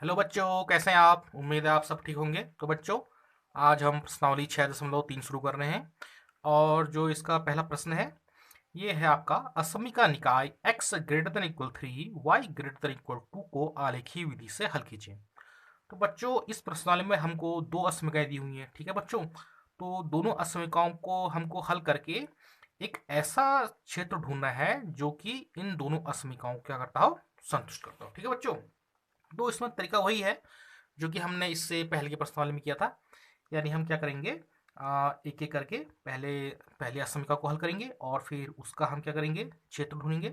Hello बच्चों, कैसे हैं आप? उम्मीद है आप सब ठीक होंगे। तो बच्चों, आज हम प्रश्नावली 6.3 शुरू कर रहे हैं। और जो इसका पहला प्रश्न है, ये है आपका असमीका निकाय x greater than equal 3 y greater than equal 2 को आलेखीय विधि से हल कीजिए। तो बच्चों, इस प्रश्नावली में हमको दो असमीकाएं दी हुई हैं, ठीक है बच्चों। तो दोनों असमीकाओं को हमको हल करके एक ऐसा क्षेत्र ढूंढना है जो कि इन दोनों असमीकाओं को क्या करता हो, संतुष्ट करता हो, ठीक है बच्चों। तो इसमें तरीका वही है जो कि हमने इससे पहले के प्रश्नावली में किया था। यानी हम क्या करेंगे, एक एक करके पहले पहले असमीका को हल करेंगे और फिर उसका हम क्या करेंगे, क्षेत्र ढूंढेंगे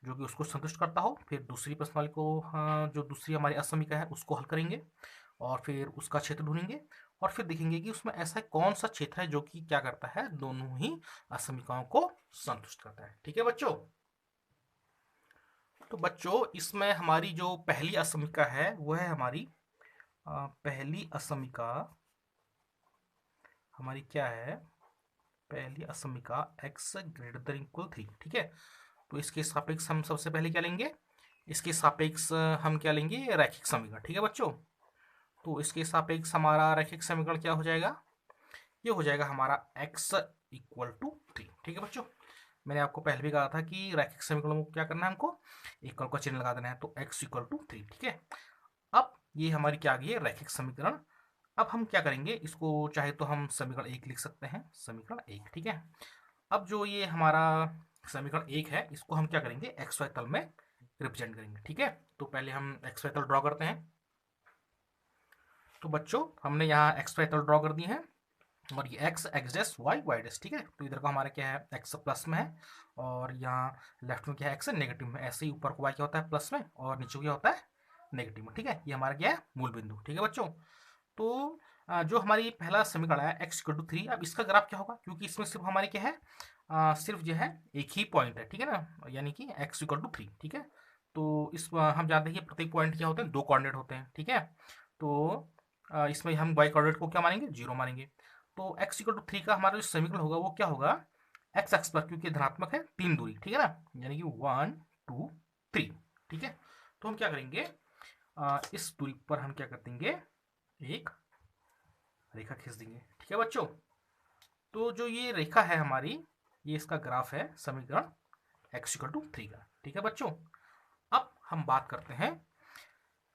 जो कि उसको संतुष्ट करता हो। फिर दूसरी प्रश्नावली को, जो दूसरी हमारी असमीका है उसको हल करेंगे और फिर उसका क्षेत्र ढूंढेंगे। और फिर देखेंगे कि उसमें ऐसा कौन सा क्षेत्र है जो कि क्या करता है, दोनों ही असमीकाओं को संतुष्ट करता है, ठीक है बच्चों। तो बच्चों, इसमें हमारी जो पहली असमीका है वह है हमारी पहली असमीका हमारी क्या है, पहली असमीका x ग्रेटर देन इक्वल 3, ठीक है। तो इसके सापेक्ष हम सबसे पहले क्या लेंगे, इसके सापेक्ष हम क्या लेंगे, रैखिक समीकरण, ठीक है बच्चों। तो इसके सापेक्ष हमारा रैखिक समीकरण क्या हो जाएगा, ये हो जाएगा हमारा x इक्वल टू 3, ठीक है बच्चों। मैंने आपको पहले भी कहा था कि रैखिक समीकरण को क्या करना है, हमको इक्वल का चिन्ह लगा देना है। तो x इक्वल टू 3, ठीक है। अब ये हमारी क्या आ गई है, रैखिक समीकरण। अब हम क्या करेंगे, इसको चाहे तो हम समीकरण एक लिख सकते हैं, समीकरण एक, ठीक है। अब जो ये हमारा समीकरण एक है, इसको हम क्या करेंगे, एक्स वाई तल में रिप्रेजेंट करेंगे, ठीक है। तो पहले हम एक्स वाई तल ड्रॉ करते हैं। तो बच्चों, हमने यहाँ एक्स वाई तल ड्रॉ कर दिए हैं और ये x x dash y y dash, ठीक है। तो इधर का हमारा क्या है, एक्स प्लस में है और यहाँ लेफ्ट में क्या है, एक्स नेगेटिव में। ऐसे ही ऊपर को वाई क्या होता है, प्लस में, और नीचे क्या होता है, नेगेटिव में, ठीक है। ये हमारा क्या है, मूल बिंदु, ठीक है बच्चों। तो जो हमारी पहला समीकरण है एक्स इक्वल टू 3, अब इसका ग्राफ क्या होगा, क्योंकि इसमें सिर्फ हमारी क्या है, सिर्फ जो है एक ही पॉइंट है, ठीक है ना, यानी कि एक्स इक्वल टू 3, ठीक है। तो इस हम जानते हैं कि प्रत्येक पॉइंट क्या होते हैं, दो कोऑर्डिनेट होते हैं, ठीक है। तो इसमें हम वाई कोऑर्डिनेट को क्या मानेंगे, जीरो मानेंगे। तो एक्स इक्वल टू 3 का हमारा जो समीकरण होगा वो क्या होगा, एक्स एक्स पर, क्योंकि धनात्मक है, तीन दूरी, ठीक है ना, यानी कि 1 2 3, ठीक है। तो हम क्या करेंगे, इस दूरी पर हम क्या कर देंगे, एक रेखा खींच देंगे, ठीक है बच्चों। तो जो ये रेखा है हमारी, ये इसका ग्राफ है समीकरण एक्स इक्वल टू 3 का, ठीक है बच्चों। अब हम बात करते हैं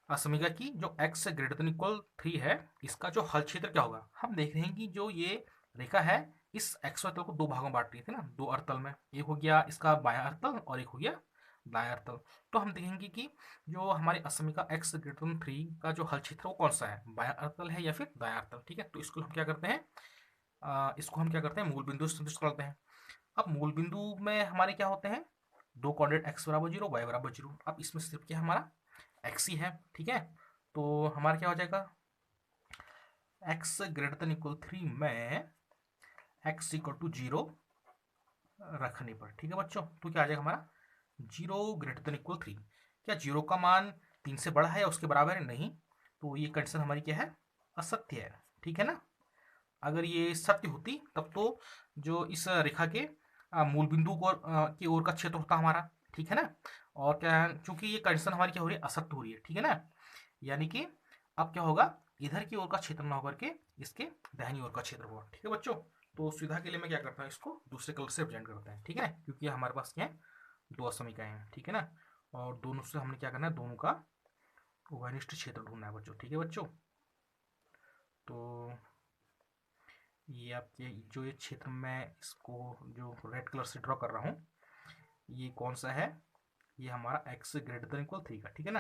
असमीका की, जो x ग्रेटर देन इक्वल 3 है, इसका जो हल क्षेत्र क्या होगा। हम देख रहे हैं कि जो ये रेखा है, इस एक्स वाई तल को दो भागों में बांट रही थी ना, दो अर्थल में। एक हो गया इसका बायां अर्थल और एक हो गया दायां अर्थल। तो हम देखेंगे कि जो हमारी असमीका x ग्रेटर देन 3 का जो हल क्षेत्र है वो कौन सा है, बायां अर्थल है या फिर दायां अर्थल, ठीक है। तो इसको हम क्या करते हैं, इसको हम क्या करते हैं, मूल बिंदु से संतुष्ट करते हैं। अब मूल बिंदु में हमारे क्या होते हैं, दो कोऑर्डिनेट x बराबर जीरो, y बराबर जीरो। अब इसमें सिर्फ क्या हमारा x ही है, ठीक है। तो हमारा क्या हो जाएगा, x ग्रेटर देन इक्वल 3 में x इक्वल टू जीरो रखने पर, ठीक है बच्चों। तो क्या आ जाएगा हमारा, जीरो ग्रेटर देन इक्वल 3। क्या जीरो का मान 3 से बड़ा है या उसके बराबर है, नहीं। तो ये कंडीशन हमारी क्या है, असत्य है, ठीक है ना। अगर ये सत्य होती तब तो जो इस रेखा के मूल बिंदु को की ओर का क्षेत्र होता हमारा, ठीक है ना। और क्या है, चूंकि ये कंडीशन हमारी क्या हो रही है, असत्य हो रही है, ठीक है ना। यानी कि अब क्या होगा, इधर की ओर का क्षेत्र ना होकर के इसके दाहिनी ओर का क्षेत्र होगा, ठीक है बच्चों। तो सुविधा के लिए मैं क्या करता हूँ, इसको दूसरे कलर से रिप्रेजेंट करते हैं, ठीक है, क्योंकि हमारे पास क्या है, दो असमीकाएं हैं, ठीक है ना। और दोनों से हमने क्या करना है, दोनों का उभयनिष्ठ क्षेत्र ढूंढना है बच्चों, ठीक है बच्चों। तो ये आपके जो ये क्षेत्र मैं इसको जो रेड कलर से ड्रॉ कर रहा हूँ, ये कौन सा है, ये हमारा x ग्रेटर देन इक्वल 3 का, ठीक है ना।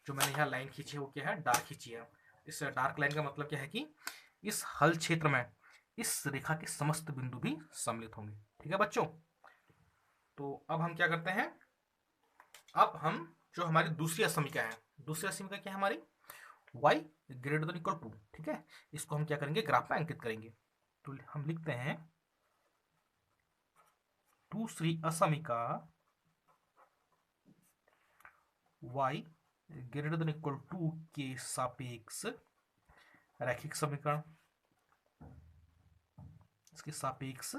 जो मैंने यहाँ लाइन खींची है वो क्या है, डार्क खींची है। इस डार्क लाइन का मतलब क्या है कि इस हल क्षेत्र में इस रेखा के समस्त बिंदु भी सम्मिलित होंगे, ठीक है बच्चों। तो अब हम क्या करते हैं, अब हम जो हमारी दूसरी असमीका है, दूसरी असमीका क्या है हमारी, y ग्रेटर देन इक्वल 2, ठीक है। इसको हम क्या करेंगे, ग्राफ में अंकित करेंगे। तो हम लिखते हैं दूसरी असमीका y ग्रेटर देन इक्वल 2 के सापेक्ष रैखिक समीकरण, इसके सापेक्ष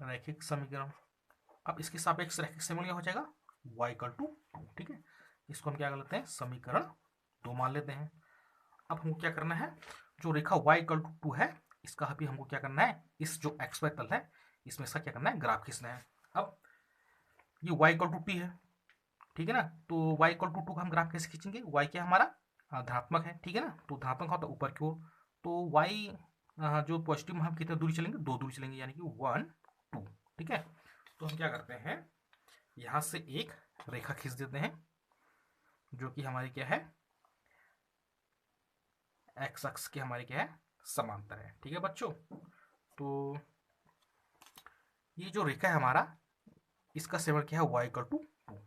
रैखिक समीकरण। अब इसके सापेक्ष रैखिक समीकरण क्या हो जाएगा, y इक्वल टू 2, ठीक है। इसको हम क्या कर लेते हैं, समीकरण 2 मान लेते हैं। अब हमको क्या करना है, जो रेखा y इक्वल टू 2 है, इसका भी हमको क्या करना है, इस जो एक्स वाई तल है इसमें इसका क्या करना है, ग्राफ खींचना है। अब ये y इक्वल टू t है, ठीक है ना, तो y इक्वल टू 2 का हम ग्राफ कैसे खींचेंगे, y क्या हमारा धनात्मक है, ठीक है ना, तो धनात्मक होता है ऊपर की ओर, तो y जो पॉजिटिव में हम कितने दूरी चलेंगे, 2 दूरी चलेंगे, यानी कि 1 2, ठीक है। तो हम क्या करते हैं, यहाँ से एक रेखा खींच देते हैं जो कि हमारी क्या है, एक्स अक्ष के हमारे क्या है, समांतर है, ठीक है बच्चों। तो ये जो रेखा है हमारा, इसका सेवन क्या है, y इक्वल टू 2।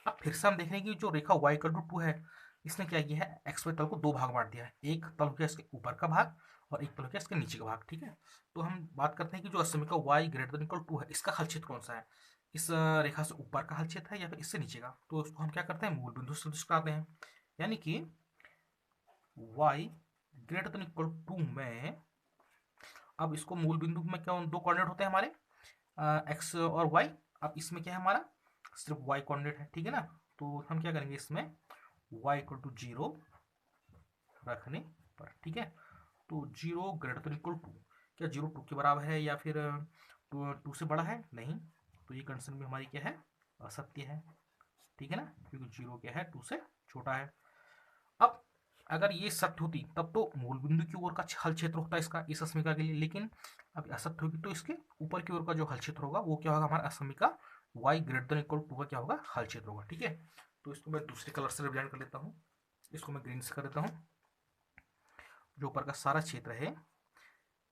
अब फिर से हम देख रहे हैं कि जो रेखा y इक्वल टू 2 है, इसने क्या किया है, एक्स वाई तल को दो भाग बांट दिया है, एक तल हो गया इसके ऊपर का भाग और एक तल हो गया इसके नीचे का भाग, ठीक है। तो हम बात करते हैं कि जो असमीका y ग्रेटर देन इक्वल 2 है, इसका हल क्षेत्र कौन सा है, इस रेखा से ऊपर का हल क्षेत्र है या फिर इससे नीचे का, तो उसको हम क्या करते हैं, मूल बिंदु से संतुष्ट कराते हैं, यानी कि y ग्रेटर देन इक्वल 2 में, अब इसको मूल बिंदु में क्या दो कोऑर्डिनेट होते हैं हमारे, एक्स और वाई। अब इसमें क्या है हमारा, सिर्फ वाई कोऑर्डिनेट है, ठीक है ना, तो हम क्या करेंगे इसमें वाई इक्वल टू 0 रखने पर, ठीक है। तो 0 ग्रेटर देन इक्वल टू, क्या 0 2 के बराबर है या फिर 2 से बड़ा है, नहीं, तो ये कंडीशन में हमारी क्या है, असत्य है, ठीक है ना, क्योंकि 0 क्या है, 2 से छोटा है। अब अगर ये सत्य होती तब तो मूल बिंदु की ओर का हल क्षेत्र होता है इसका, इस असमिका के लिए, लेकिन अब असत्य होगी तो इसके ऊपर की ओर का जो हल क्षेत्र होगा वो क्या होगा, हमारा असमिका y greater than equal to का क्या होगा, हल क्षेत्र होगा, ठीक है। तो इसको मैं दूसरे कलर से रिप्रेजेंट कर लेता हूँ, इसको मैं ग्रीन से कर देता हूँ, जो ऊपर का सारा क्षेत्र है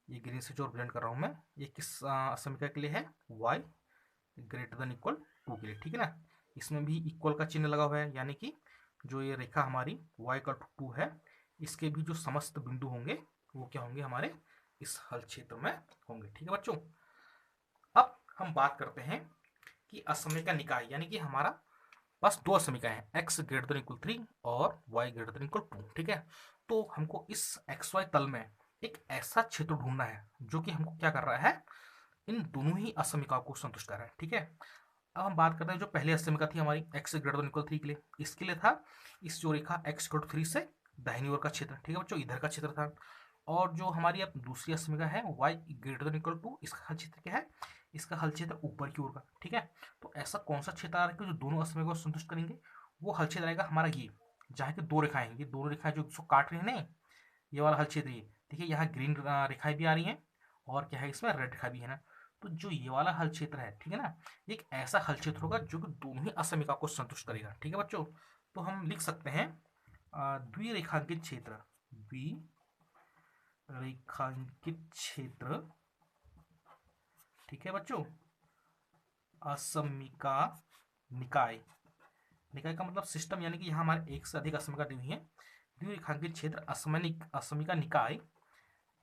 ये ग्रीन से जो रिप्रेजेंट कर रहा हूँ मैं, ये किस असमिका के लिए है, y greater than equal to के लिए, ठीक है ना। इसमें भी इक्वल का चिन्ह लगा हुआ है, यानी कि जो ये रेखा हमारी y इक्वल टू 2 है, इसके भी जो समस्त बिंदु होंगे वो क्या होंगे, हमारे इस हल क्षेत्र में होंगे, ठीक है बच्चों। अब हम बात करते हैं कि असमिका निकाय, यानी कि हमारा पास दो असमिका है, x ग्रेटर देन इक्वल 3 और y ग्रेटर देन इक्वल 2, ठीक है। तो हमको इस एक्स वाई तल में एक ऐसा क्षेत्र ढूंढना है जो कि हमको क्या कर रहा है, इन दोनों ही असमिकाओं को संतुष्ट कर रहा है, ठीक है। अब हम बात करते हैं जो पहली असमिका थी हमारी x ग्रेटर देन इक्वल 3 के लिए, इसके लिए था इस जो रेखा x इक्वल 3 से दाहिनी ओर का क्षेत्र, ठीक है बच्चों, इधर का क्षेत्र था। और जो हमारी अब दूसरी असमिका है y ग्रेटर देन इक्वल 2, इसका हल क्षेत्र क्या है, इसका हल क्षेत्र ऊपर की ओर का, ठीक है। तो ऐसा कौन सा क्षेत्र आ रहा है जो दोनों असमिका को संतुष्ट करेंगे, वो हल क्षेत्र आएगा हमारा ये, जहाँ की दो रेखाएं, ये दोनों रेखाएं जो इसको काट रही है नहीं, ये वाला हल क्षेत्र, ये देखिए यहाँ ग्रीन रेखाएं भी आ रही हैं और क्या है इसमें रेड रेखा भी है ना, तो जो ये वाला हल क्षेत्र है, ठीक है ना, एक ऐसा हल क्षेत्र होगा जो कि दोनों ही असमिका को संतुष्ट करेगा, ठीक है बच्चों। तो हम लिख सकते हैं द्विरेखांकित क्षेत्र, द्विरेखांकित क्षेत्र, ठीक है बच्चों, असमिका निकाय, निकाय का मतलब सिस्टम, यानी कि यहाँ हमारे एक से अधिक असमिका दी हुई है, द्विरेखांकित क्षेत्र असमिका निकाय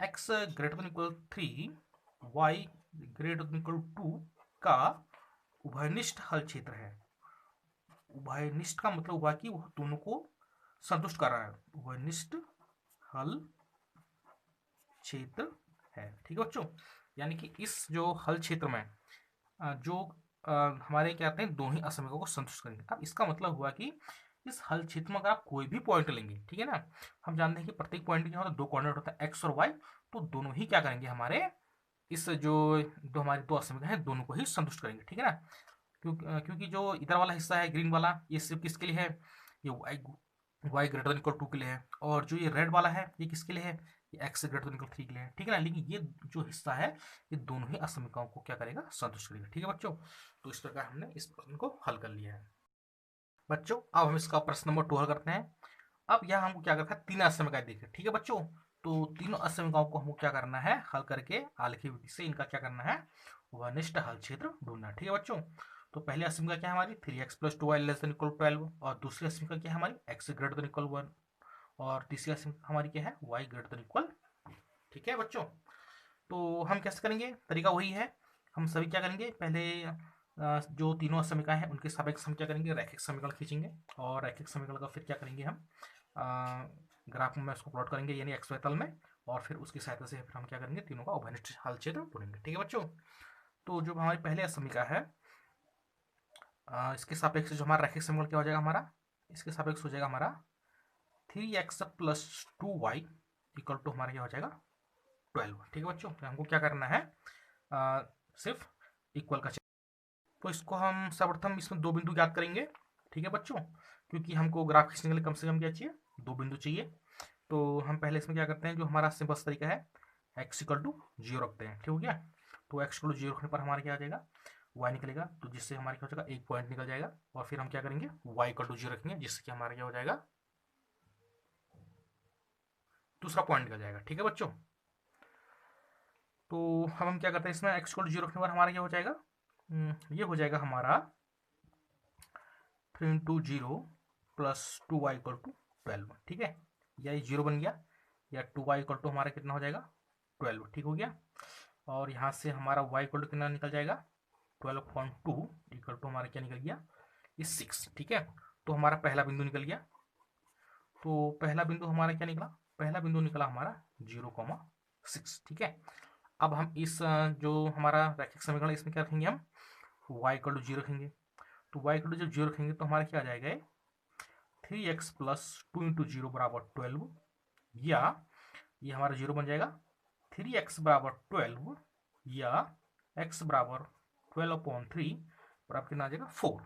x greater than equal 3 y greater than equal 2 का उभयनिष्ठ हल क्षेत्र है। उभयनिष्ठ का मतलब हुआ कि वह दोनों को संतुष्ट कर रहा है, उभयनिष्ठ हल क्षेत्र है, ठीक है बच्चों। यानी कि इस जो हल क्षेत्र में जो हमारे क्या कहते हैं, दोनों ही असमिकाओं को संतुष्ट करेंगे। अब इसका मतलब हुआ कि इस हल क्षेत्र में अगर आप कोई भी पॉइंट लेंगे, ठीक है ना, हम जानते हैं कि प्रत्येक पॉइंट क्या होता है, दो कोऑर्डिनेट होता है एक्स और वाई, तो दोनों ही क्या करेंगे, हमारे इस जो जो हमारी दो असमिका है दोनों को ही संतुष्ट करेंगे, ठीक है ना। क्योंकि जो इधर वाला हिस्सा है ग्रीन वाला, ये सिर्फ किसके लिए है, ये वाई ग्रेटर देन इक्वल 2 के लिए है, और जो ये रेड वाला है ये किसके लिए है, ये एक्स ग्रेटर देन इक्वल 3 के लिए है, ठीक है ना। लेकिन ये जो हिस्सा है ये दोनों ही असमिकाओं को क्या करेगा, संतुष्ट करेगा, ठीक है बच्चों। तो इस प्रकार हमने इस प्रश्न को हल कर लिया है बच्चों। अब हम इसका प्रश्न नंबर 2 हल करते हैं। अब यहाँ हमको क्या करना है, तीन असमिकाएं देखिए, ठीक है बच्चों। तो तीनों असमिकाओं को हमको क्या करना है, हल करके आलेखी विधि से इनका क्या करना है, वनिष्ठ हल क्षेत्र ढूंढना है, ठीक है बच्चों। तो पहली असमिका क्या है हमारी 3x plus 2y less than equal 12, और दूसरी असमिका क्या है हमारी x ग्रेटर देन इक्वल 1, और तीसरी असमिका हमारी क्या है y ग्रेटर देन इक्वल, ठीक है बच्चों। तो हम कैसे करेंगे, तरीका वही है, हम सभी क्या करेंगे, पहले जो तीनों असमिकाएं हैं उनके सापेक्ष हम क्या करेंगे, रैखिक समीकरण खींचेंगे, और रैखिक समीकरण का फिर क्या करेंगे हम ग्राफ में उसको प्लॉट करेंगे, यानी एक्स वाई तल में, और फिर उसकी सहायता से फिर हम क्या करेंगे, तीनों का उभयनिष्ठ हल क्षेत्र ढूंढेंगे, ठीक है बच्चों। तो जो हमारी पहले असमिका है इसके सापेक्ष जो हमारा रैखिक समीकरण क्या हो जाएगा हमारा, इसके सापेक्ष हो जाएगा हमारा 3x plus 2y equal to हमारा क्या हो जाएगा 12। ठीक है बच्चों, तो हमको क्या करना है, सिर्फ इक्वल का। तो इसको हम सर्वप्रथम इसमें दो बिंदु ज्ञात करेंगे। ठीक है बच्चों, क्योंकि हमको ग्राफ खींचने के लिए कम से कम क्या चाहिए, दो बिंदु चाहिए। तो हम पहले इसमें क्या करते हैं, जो हमारा सिंपल तरीका है, x इक्वल टू 0 रखते हैं। ठीक हो गया। तो x इक्वल टू 0 रखने पर हमारा क्या आ जाएगा, y निकलेगा, तो जिससे हमारा क्या हो जाएगा, एक पॉइंट निकल जाएगा। और फिर हम क्या करेंगे, y इक्वल टू 0 रखेंगे, जिससे कि हमारा क्या हो जाएगा, दूसरा पॉइंट निकल जाएगा। ठीक है बच्चों, तो हम क्या करते हैं, इसमें x इक्वल टू 0 रखने पर हमारा क्या हो जाएगा, ये हो जाएगा हमारा 3 into 0 plus 2y equal to 12। ठीक है, या ये 0 बन गया, या 2y इक्वल टू हमारा कितना हो जाएगा 12। ठीक हो गया। और यहाँ से हमारा y इक्वल टू कितना निकल जाएगा 12.2 इक्वल टू हमारा क्या निकल गया, ये 6। ठीक है, तो हमारा पहला बिंदु निकल गया। तो पहला बिंदु हमारा क्या निकला, पहला बिंदु निकला हमारा 0,6। ठीक है, अब हम इस जो हमारा रैखिक समीकरण है, इसमें क्या रखेंगे, हम y इक्वल टू 0 रखेंगे। तो y इक्वल टू जब 0 रखेंगे तो हमारा क्या आ जाएगा, 3x प्लस 2 इंटू 0 बराबर 12, या ये हमारा 0 बन जाएगा, 3x बराबर 12, या x बराबर 12/3 बराबर कितना आ जाएगा 4।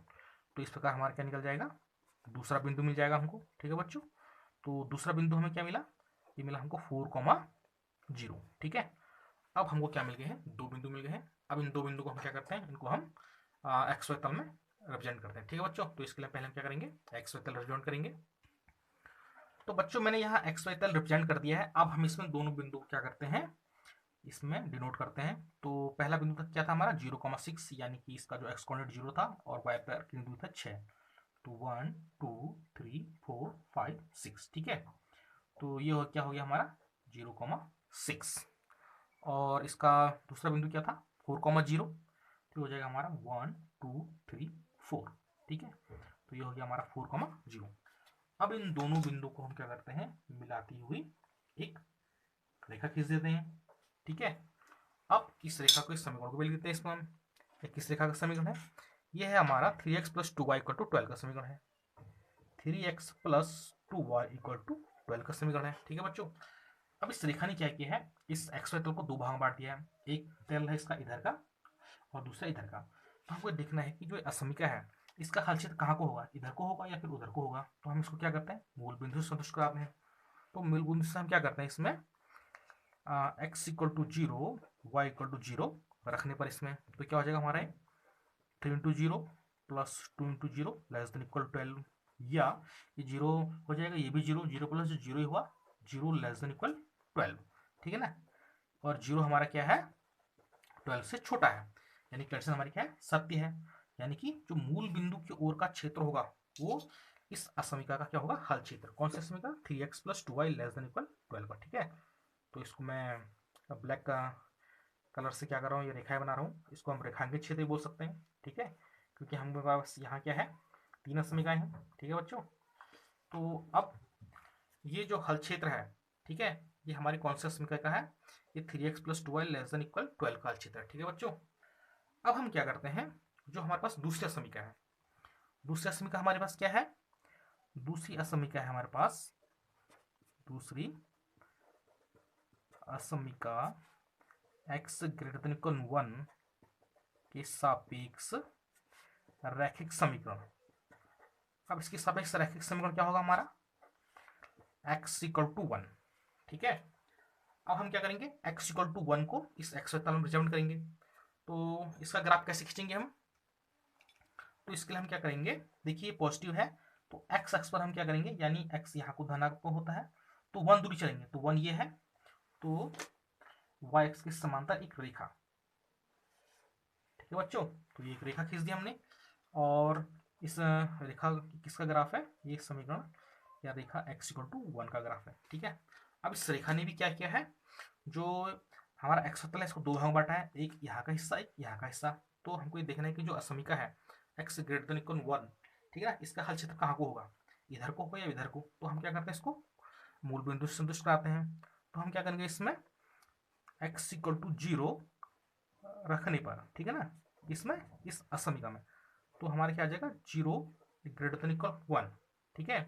तो इस प्रकार हमारा क्या निकल जाएगा, दूसरा बिंदु मिल जाएगा हमको। ठीक है बच्चों, तो दूसरा बिंदु हमें क्या मिला, ये मिला हमको 4,0। ठीक है, अब हमको क्या मिल गए हैं, दो बिंदु मिल गए हैं। अब इन दो बिंदु को हम क्या करते हैं, इनको हम एक्स वाई तल में रिप्रेजेंट करते हैं। ठीक है बच्चों, तो इसके लिए पहले हम क्या करेंगे, एक्स वाई तल रिप्रेजेंट करेंगे। तो बच्चों मैंने यहाँ एक्स वाई तल रिप्रेजेंट कर दिया है। अब हम इसमें दोनों बिंदु क्या करते हैं, इसमें डिनोट करते हैं। तो पहला बिंदु था क्या था हमारा 0,6, यानी कि इसका जो एक्स कोऑर्डिनेट 0 था, और वाई पर बिंदु था 6। तो 1 2 3 4 5 6। ठीक है, तो ये क्या हो गया हमारा 0,6। और इसका दूसरा बिंदु क्या था 4,0, तो हो जाएगा हमारा 1 2 3 4। ठीक है, तो ये हो गया हमारा 4,0। अब इन दोनों बिंदु को हम क्या करते हैं, मिलाती हुई एक रेखा खींच देते हैं। ठीक है, अब इस रेखा को इस समीकरण को मिल देते हैं। इसमें हम किस रेखा का समीकरण है, यह है हमारा 3x plus 2y equal to 12 का समीकरण है। 3x plus 2y equal to 12 का समीकरण है। ठीक है बच्चों, अब इस रेखा ने क्या किया है, इस एक्सवाई तल को दो भाग बांट दिया है। एक तल है इसका इधर का, और दूसरा इधर का। तो हमको देखना है कि जो असमिका है, इसका हल क्षेत्र कहाँ को होगा, इधर को होगा या फिर उधर को होगा। तो हम इसको क्या करते हैं, मूल बिंदु से संतुष्ट कराते हैं। तो मूल बिंदु से हम क्या करते हैं, इसमें x equal to 0 y equal to 0 रखने पर इसमें तो क्या हो जाएगा हमारा 3 into 0 plus 2 into 0 less than equal 12, या ये 0 हो जाएगा, ये भी 0, 0 प्लस 0 ही हुआ, 0 लेस देन इक्वल 12। ठीक है ना, और 0 हमारा क्या है 12 से छोटा है, यानी कंडीशन हमारी क्या है, सत्य है। यानी कि जो मूल बिंदु की ओर का क्षेत्र होगा वो इस असमीका का क्या होगा, हल क्षेत्र। कौन सा समीका, 3x plus 2y less than equal 12 का। ठीक है, तो इसको मैं ब्लैक का कलर से क्या कर रहा हूँ, ये रेखाएं बना रहा हूँ, इसको हम रेखांकित क्षेत्र बोल सकते हैं। ठीक है, क्योंकि हमारे पास यहाँ क्या है, तीन असमिकाएं हैं। ठीक है बच्चों, तो अब ये जो हल क्षेत्र है, ठीक है, ये हमारी कौन सी असमिका का है, ये 3x plus 2y less than equal 12 का हल क्षेत्र है। ठीक है बच्चों, अब हम क्या करते हैं, जो हमारे पास दूसरी असमिका है, दूसरी असमिका हमारे पास क्या है, दूसरी असमिका है हमारे पास, दूसरी असमिका x ग्रेटर देन इक्वल 1 के सापेक्ष रैखिक समीकरण। अब इसके सापेक्ष रैखिक समीकरण क्या होगा हमारा, x इक्वल टू 1। ठीक है, अब हम क्या करेंगे, x इक्वल टू 1 को इस x तल में रिप्रेजेंट करेंगे। तो इसका ग्राफ कैसे खींचेंगे हम, तो इसके लिए हम क्या करेंगे, देखिए पॉजिटिव है, तो x अक्ष पर हम क्या करेंगे, यानी x यहाँ को धनात्मक होता है, तो 1 दूरी चलेंगे, तो 1 ये है, तो y अक्ष के समांतर एक रेखा। ठीक है बच्चों, तो ये एक रेखा खींच दी हमने, और इस रेखा किसका ग्राफ है, ये समीकरण या रेखा x इक्वल टू 1 का ग्राफ है। ठीक है, अब इस रेखा ने भी क्या किया है, जो हमारा एक्स तल है इसको दो भाग बांटा है, एक यहाँ का हिस्सा एक यहाँ का हिस्सा। तो हमको ये देखना है कि जो असमिका है x ग्रेटर देन इक्वल 1, ठीक है ना, इसका हल क्षेत्र कहाँ को होगा, इधर को होगा या इधर को। तो हम क्या करते हैं, इसको मूल बिंदु से संतुष्ट कराते हैं। तो हम क्या करेंगे, इसमें x इक्वल टू 0 रखने पर, ठीक है ना, इसमें इस असमिका में, तो हमारे क्या आ जाएगा 0 ग्रेटर देन इक्वल 1। ठीक है,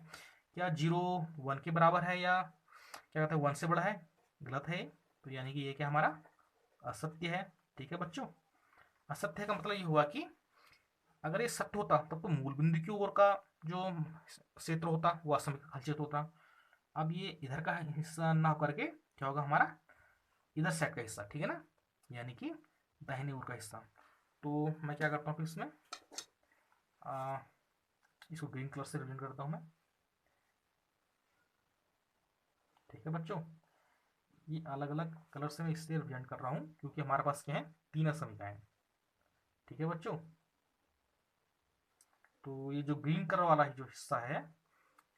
क्या 0 1 के बराबर है या क्या कहते हैं 1 से बड़ा है? गलत है। तो यानी कि ये क्या हमारा असत्य है। ठीक है बच्चों, असत्य का मतलब ये हुआ कि अगर ये सत्य होता तब तो मूल बिंदु की ओर का जो क्षेत्र होता वो असमिका हल क्षेत्र होता। अब ये इधर का हिस्सा ना होकर के क्या होगा हमारा इधर साइड का हिस्सा, ठीक है ना, यानी कि दाहिने ओर का हिस्सा। तो मैं क्या करता हूँ फिर इसमें इसको ग्रीन कलर से रिप्रेजेंट करता हूँ मैं। ठीक है बच्चों, ये अलग अलग कलर से मैं इसलिए रिप्रेजेंट कर रहा हूँ क्योंकि हमारे पास क्या है 3 असमिकाएं। ठीक है बच्चों, तो ये जो ग्रीन कलर वाला जो हिस्सा है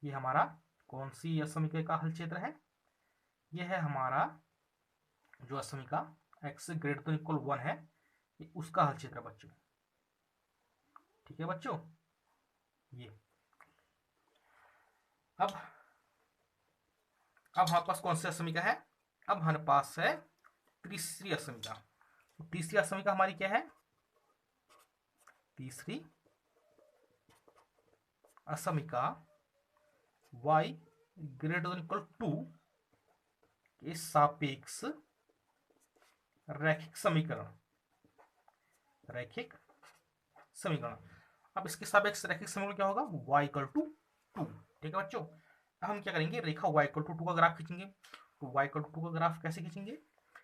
ये हमारा कौन सी असमिका का हल क्षेत्र है? ये है हमारा जो असमिका x ग्रेटर देन इक्वल 1 है, ये उसका हल क्षेत्र है बच्चों। ठीक है बच्चों, ये अब हमारे पास कौन सी असमिका है? अब हमारे पास है तीसरी असमिका। तो तीसरी असमिका हमारी क्या है? तीसरी असमिका y ग्रेटर देन इक्वल 2 के सापेक्ष रैखिक समीकरण। रैखिक समीकरण, अब इसके सापेक्ष रैखिक समीकरण क्या होगा? y equal to 2। ठीक है बच्चों, अब हम क्या करेंगे, रेखा y इक्वल टू 2 का ग्राफ खींचेंगे। तो y इक्वल टू 2 का ग्राफ कैसे खींचेंगे?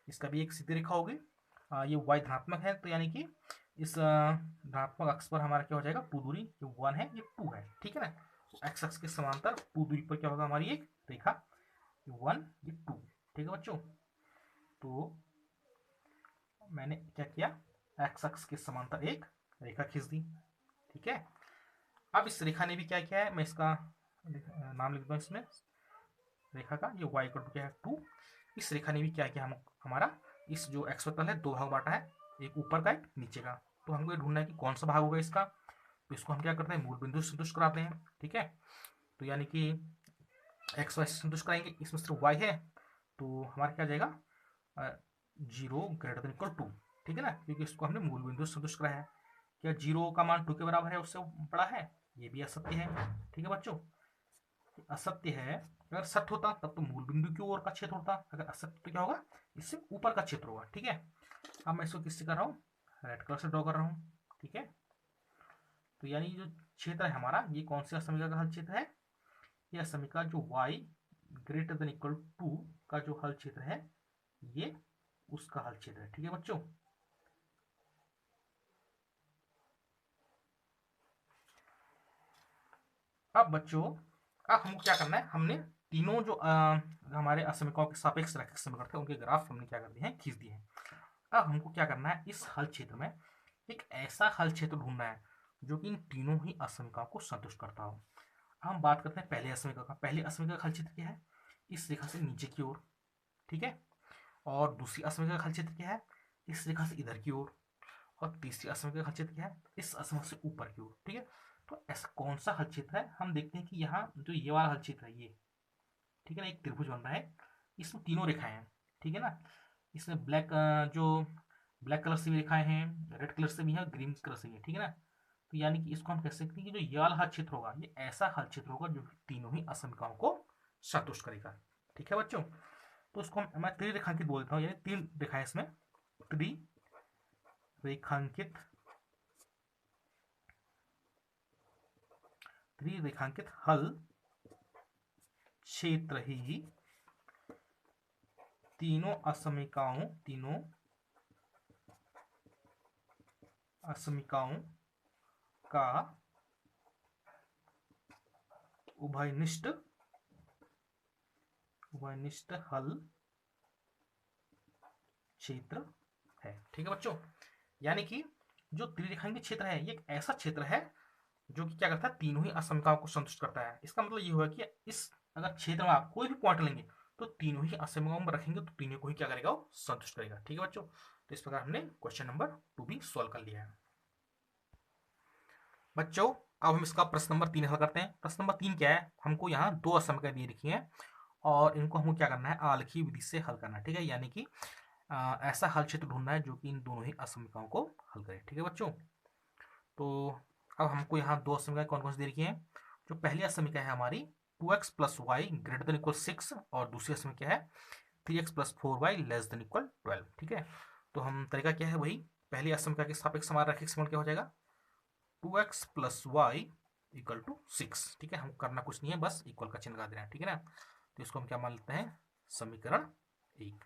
इसका भी एक सीधी रेखा होगी। ये y धनात्मक है तो यानी कि इस धनात्मक अक्ष पर हमारा क्या हो जाएगा 2 दूरी, ये 1 है ये 2 है। ठीक है ना, तो x अक्ष के समांतर 2 दूरी पर क्या होगा हमारी एक रेखा, ये 1 ये 2। ठीक है बच्चों, तो मैंने क्या किया, x अक्ष के समांतर एक रेखा खींच दी। ठीक है, अब इस रेखा ने भी क्या किया है, मैं इसका नाम लिख दूँ इसमें रेखा का, ये y इक्वल टू क्या है 2। इस रेखा ने भी क्या किया, हम हमारा इस जो x तल है 2 भाग बांटा है, एक ऊपर का एक नीचे का। तो हमको ये ढूंढना है कि कौन सा भाग होगा इसका। तो इसको हम क्या करते हैं, मूल बिंदु से संतुष्ट कराते हैं। ठीक है, तो यानी कि x y से संतुष्ट कराएंगे, इसमें सिर्फ y है तो हमारा क्या आ जाएगा 0 ग्रेटर देन इक्वल 2। ठीक है ना, क्योंकि इसको हमने मूल बिंदु से संतुष्ट कराया है। क्या 0 का मान 2 के बराबर है, उससे बड़ा है? ये भी असत्य है। ठीक है बच्चों, असत्य है। अगर सत्य होता तब तो मूल बिंदु की ओर का क्षेत्र होता, अगर असत्य तो क्या होगा, इससे ऊपर का क्षेत्र होगा। ठीक है, अब मैं इसको किससे कर रहा हूँ, रेड कलर से ड्रॉ कर रहा हूँ। ठीक है, तो यानी जो क्षेत्र है हमारा, ये कौन सी समीकरण का हल क्षेत्र है? यह समीकरण जो y ग्रेटर देन इक्वल 2 का जो हल क्षेत्र है, ये उसका हल क्षेत्र है। ठीक है बच्चों, अब बच्चों अब हमको क्या करना है, हमने तीनों जो हमारे असमीकाओं के सापेक्ष रैखिक समीकरण थे उनके ग्राफ हमने क्या कर दिए हैं, खींच दिए हैं। अब हमको क्या करना है, इस हल क्षेत्र में एक ऐसा हल क्षेत्र ढूंढना है जो कि इन तीनों ही असमीकाओं को संतुष्ट करता हो। हम बात करते हैं पहले असमीका का। पहले असमीका का हल क्षेत्र क्या है? इस रेखा से नीचे की ओर। ठीक है, और दूसरी असमीका का हल क्षेत्र क्या है? इस रेखा से इधर की ओर। और तीसरी असमीका का हल क्षेत्र क्या है? इस असमक से ऊपर की ओर। ठीक है, तो ऐसा कौन सा हल क्षेत्र है? हम देखते हैं कि यहाँ जो ये वाला हल क्षेत्र है, ये ठीक है ना, एक त्रिभुज बन रहा है, इसमें तीनों रेखाएं हैं। ठीक है ना, इसमें जो ब्लैक कलर से भी रेखाएं हैं, रेड कलर से भी है, ग्रीन कलर से भी है। ठीक है ना, तो यानी कि इसको हम कह सकते हैं कि जो ये वाला हल क्षेत्र होगा ये ऐसा हल क्षेत्र होगा जो तीनों ही असमीकाओं को संतुष्ट करेगा। ठीक है बच्चों, तो उसको मैं त्रिरेखांकित बोल देता हूँ, यानी 3 रेखाएं इसमें त्रिरेखांकित त्रिरेखांकित हल क्षेत्र ही तीनों असमीकाओं का उभयनिष्ठ हल क्षेत्र है। ठीक है बच्चों, यानी कि जो त्रिरेखांकित क्षेत्र है ये एक ऐसा क्षेत्र है जो कि क्या करता है, तीनों ही असमीकाओं को संतुष्ट करता है। इसका मतलब ये हुआ कि इस अगर क्षेत्र में आप कोई भी पॉइंट लेंगे तो तीनों ही असमीकाओं में रखेंगे तो तीनों को ही क्या करेगा, वो संतुष्ट करेगा। ठीक है बच्चों, तो इस प्रकार हमने क्वेश्चन नंबर 2 भी सॉल्व कर लिया है। बच्चों अब हम इसका प्रश्न नंबर 3 हल करते हैं। प्रश्न नंबर 3 क्या है, हमको यहाँ 2 असमीकरण दिए रखी हैं और इनको हमको क्या करना है, आलेखीय विधि से हल करना है। ठीक है, यानी कि ऐसा हल क्षेत्र ढूंढना है जो कि इन दोनों ही असमीकरणों को हल करे। ठीक है बच्चों, तो अब हमको यहाँ 2 असमीकरण कौन कौन सी दे रखी हैं, जो पहली असमिका है हमारी 2x plus y greater than equal 6 और दूसरी असमिका है 3x plus 4y less than equal 12। ठीक है, तो हम तरीका क्या है वही, पहली असमिका के सापेक्ष हमारा रैखिक समीकरण क्या हो जाएगा 2x plus y equal to 6। ठीक है, हम करना कुछ नहीं है, बस इक्वल का चिन्ह लगा देना है। ठीक है ना, तो इसको हम क्या मान लेते हैं समीकरण 1।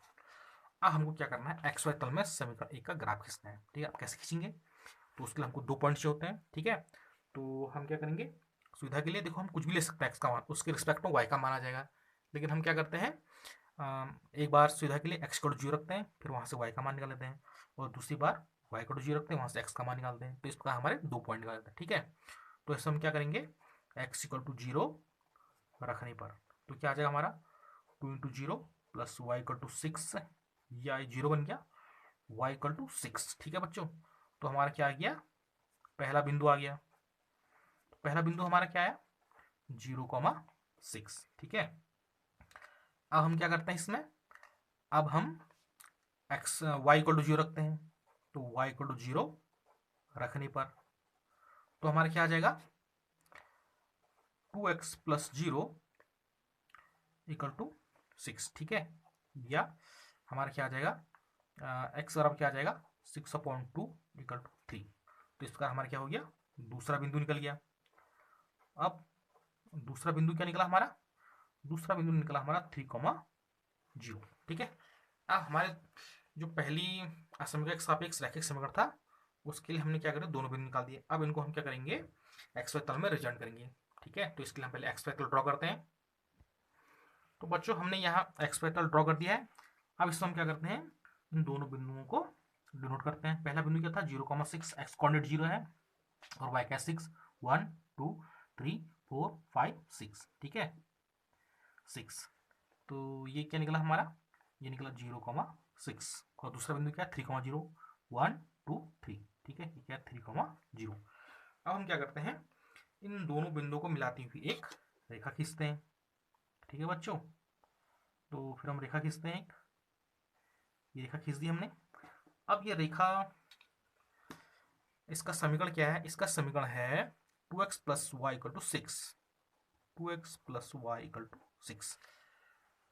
अब हमको क्या करना है एक्स वाई तल में समीकरण 1 का ग्राफ खींचना है। ठीक है, आप कैसे खींचेंगे, तो उसके लिए हमको 2 पॉइंट्स होते हैं। ठीक है, तो हम क्या करेंगे सुविधा के लिए, देखो हम कुछ भी ले सकते हैं एक्स का मान, उसके रिस्पेक्ट में वाई का मान आ जाएगा। लेकिन हम क्या करते हैं एक बार सुविधा के लिए एक्स को 0 रखते हैं, फिर वहाँ से वाई का मान निकाल लेते हैं, और दूसरी बार वाई को 0 रखते हैं, वहाँ से एक्स का मान निकालते हैं। तो इस प्रकार हमारे 2 पॉइंट निकाल लेते हैं। ठीक है, तो इससे हम क्या करेंगे एक्स इक्वल टू 0 रखने पर तो क्या आ जाएगा हमारा 2 into 0 plus y equal to 6, या 0 बन गया, वाई इक्वल टू 6। ठीक है बच्चों, तो हमारा क्या आ गया पहला बिंदु आ गया। तो पहला बिंदु हमारा क्या आया 0,6। ठीक है, अब हम क्या करते हैं इसमें, अब हम एक्स वाई इक्वल टू 0 रखते हैं, तो वाई इक्वल टू 0 रखने पर तो हमारा क्या आ जाएगा 2x प्लस 0 इक्वल टू 6। ठीक है, या हमारा क्या आ जाएगा एक्स बराबर क्या आ जाएगा 6/2 इक्वल टू 3। तो इस प्रकार हमारा क्या हो गया दूसरा बिंदु निकल गया। अब दूसरा बिंदु क्या निकला हमारा, दूसरा बिंदु निकला हमारा 3,0। ठीक है, अब हमारे जो पहली असमीकरण के सापेक्ष रैखिक समीकरण था उसके लिए हमने क्या करें दोनों बिंदु निकाल दिए। अब इनको हम क्या करेंगे एक्स वाई तल में रिप्रेजेंट करेंगे। ठीक है, तो इसके लिए हम पहले एक्स वाई तल ड्रॉ करते हैं। तो बच्चों हमने यहाँ एक्स वाई तल ड्रॉ कर दिया है। अब इसमें हम क्या करते हैं इन दोनों बिंदुओं को डिनोट करते हैं। पहला बिंदु क्या था 0,6, एक्स कोऑर्डिनेट 0 है और वाई का 6, 1 2 3 4 5 6। ठीक है 6, तो ये क्या निकला हमारा, ये निकला 0,6। और दूसरा बिंदु क्या है 3,0, 1 2 3। ठीक है, ये क्या है 3,0। अब हम क्या करते हैं इन दोनों बिंदुओं को मिलाती हुई एक रेखा खींचते हैं। ठीक है बच्चों, तो फिर हम रेखा खींचते हैं एक, ये रेखा खींच दी हमने। अब ये रेखा इसका समीकरण क्या है, इसका समीकरण है 2x plus y equal to 6, 2x plus y equal to 6।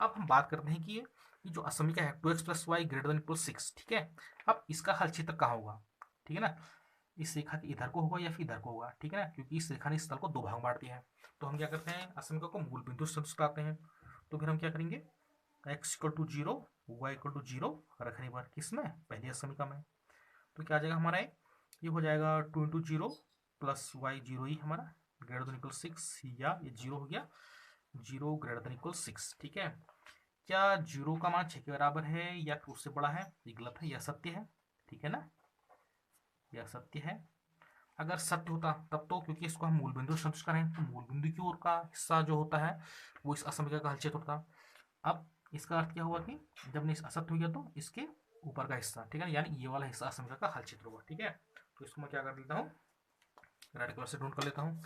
अब हम बात करते हैं कि ये जो असमीका है 2x plus y greater than equal 6। ठीक है, अब इसका हल क्षेत्र कहाँ होगा, ठीक है ना, इस रेखा के इधर को होगा या फिर इधर को होगा। ठीक है ना, क्योंकि इस रेखा ने इस तल को 2 भाग में बांट दिया है। तो हम क्या करते हैं असमीका को मूल बिंदु से संतुष्ट कराते हैं। तो फिर हम क्या करेंगे x equal to 0 y equal to 0 रखने पर किसमें पहली असमीका में, तो क्या आ जाएगा हमारा ये हो जाएगा 2 इंटू 0 प्लस वाई 0 ही हमारा ग्रेटर देन इक्वल 6, या ये 0 हो गया 0 ग्रेटर देन इक्वल 6। ठीक है, क्या 0 का मान 6 के बराबर है या फिर उससे बड़ा है, ये गलत है, यह सत्य है। ठीक है ना, यह सत्य है। अगर सत्य होता तब तो, क्योंकि इसको हम मूल बिंदु संतुष्ट करें तो मूल बिंदु की ओर का हिस्सा जो होता है वो इस असमीका का हल क्षेत्र होता। अब इसका अर्थ क्या हुआ कि जब नहीं असत्य हो गया तो इसके ऊपर का हिस्सा, ठीक है, यानी ये वाला हिस्सा असमीका का हल क्षेत्र होगा। ठीक है, तो इसको मैं क्या कर लेता हूँ रेड कलर से ढूंढ कर लेता हूँ,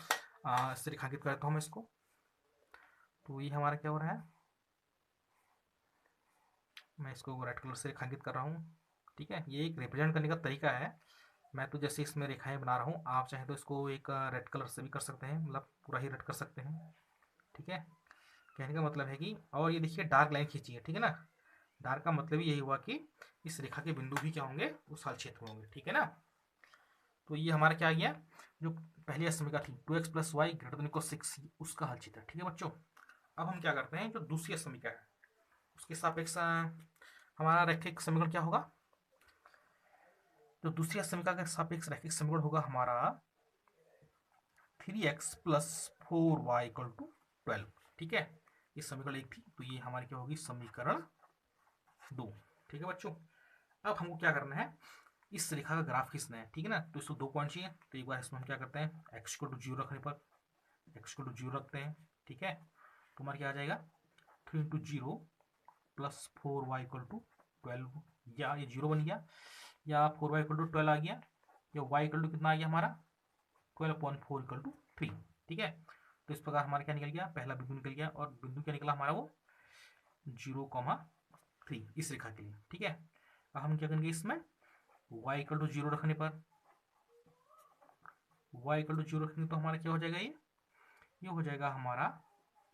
इससे रेखांकित करता हूँ मैं इसको। तो ये हमारा क्या हो रहा है, मैं इसको रेड कलर से रेखांकित कर रहा हूँ। ठीक है, ये एक रिप्रेजेंट करने का तरीका है। मैं तो जैसे इसमें रेखाएं बना रहा हूँ, आप चाहें तो इसको एक रेड कलर से भी कर सकते हैं, मतलब पूरा ही रेड कर सकते हैं। ठीक है, कहने का मतलब है कि, और ये देखिए डार्क लाइन खींची है। ठीक है ना, डार्क का मतलब यही हुआ कि इस रेखा के बिंदु भी क्या होंगे उस हल क्षेत्र में होंगे। ठीक है ना, तो ये हमारा क्या आ गया जो पहली असमीका थी 2x plus y greater than equal 6 उसका हल क्षेत्र। ठीक है बच्चों, अब हम क्या करते हैं जो दूसरी असमीका है उसके सापेक्ष हमारा रैखिक समीकरण क्या होगा, जो दूसरी असमीका के सापेक्ष रैखिक समीकरण होगा हमारा 3x plus 4y equal to 12। ठीक है, ये समीकरण 1 थी, तो ये हमारी क्या होगी समीकरण 2। ठीक है बच्चों, अब हमको क्या करना है इस रेखा का ग्राफ खींचना है। ठीक है ना, तो इसको 2 पॉइंट चाहिए, तो एक बार इसमें हम क्या करते हैं x को 0 रखने पर x को 0 रखते हैं। ठीक है, तो हमारा क्या आ जाएगा 3 into 0 plus 4y equal to 12, या ये 0 बन गया, या 4y इक्वल टू 12 आ गया, या y इक्वल टू कितना आ गया हमारा 12/4 इक्वल टू 3। ठीक है, तो इस प्रकार हमारा क्या निकल गया पहला बिंदु निकल गया, और बिंदु क्या निकला हमारा वो 0,3 इस रेखा के लिए। ठीक है, अब हम क्या करेंगे इसमें y इक्वल टू 0 रखने पर, y इक्वल टू 0 रखेंगे तो हमारा क्या हो जाएगा ये हो जाएगा हमारा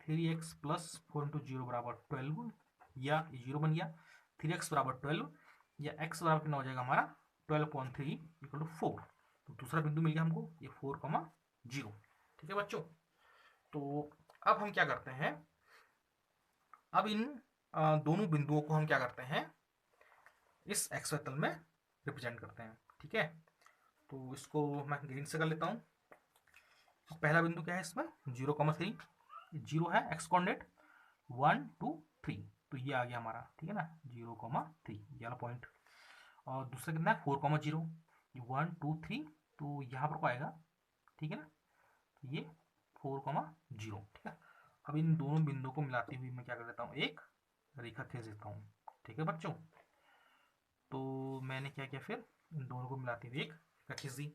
3x प्लस 4 इंटू जीरो बराबर 12, या जीरो बन गया, 3x बराबर 12, या x बराबर कितना हो जाएगा हमारा 12.3 इक्वल टू 4। तो दूसरा बिंदु मिल गया हमको, ये 4,0। ठीक है बच्चों। तो अब हम क्या करते हैं, अब इन दोनों बिंदुओं को हम क्या करते हैं, इस एक्स वाई तल में रिप्रेजेंट करते हैं। ठीक है, तो इसको मैं ग्रीन से कर लेता हूँ। पहला बिंदु क्या है इसमें, 0,3, जीरो है एक्स कोऑर्डिनेट, 1 2 3, तो ये आ गया हमारा। ठीक है ना, 0,3 ये वाला पॉइंट। और दूसरा कितना है 4,0, 1 2 3, तो यहाँ पर को आएगा। ठीक है ना, तो ये 4,0। ठीक है, अब इन दोनों बिंदुओं को मिलाते हुए मैं क्या कर देता हूँ, एक रेखा खींच देता हूँ। ठीक है बच्चों, तो मैंने क्या किया, फिर इन दोनों को मिलाते हुए एक रेखा खींच दी।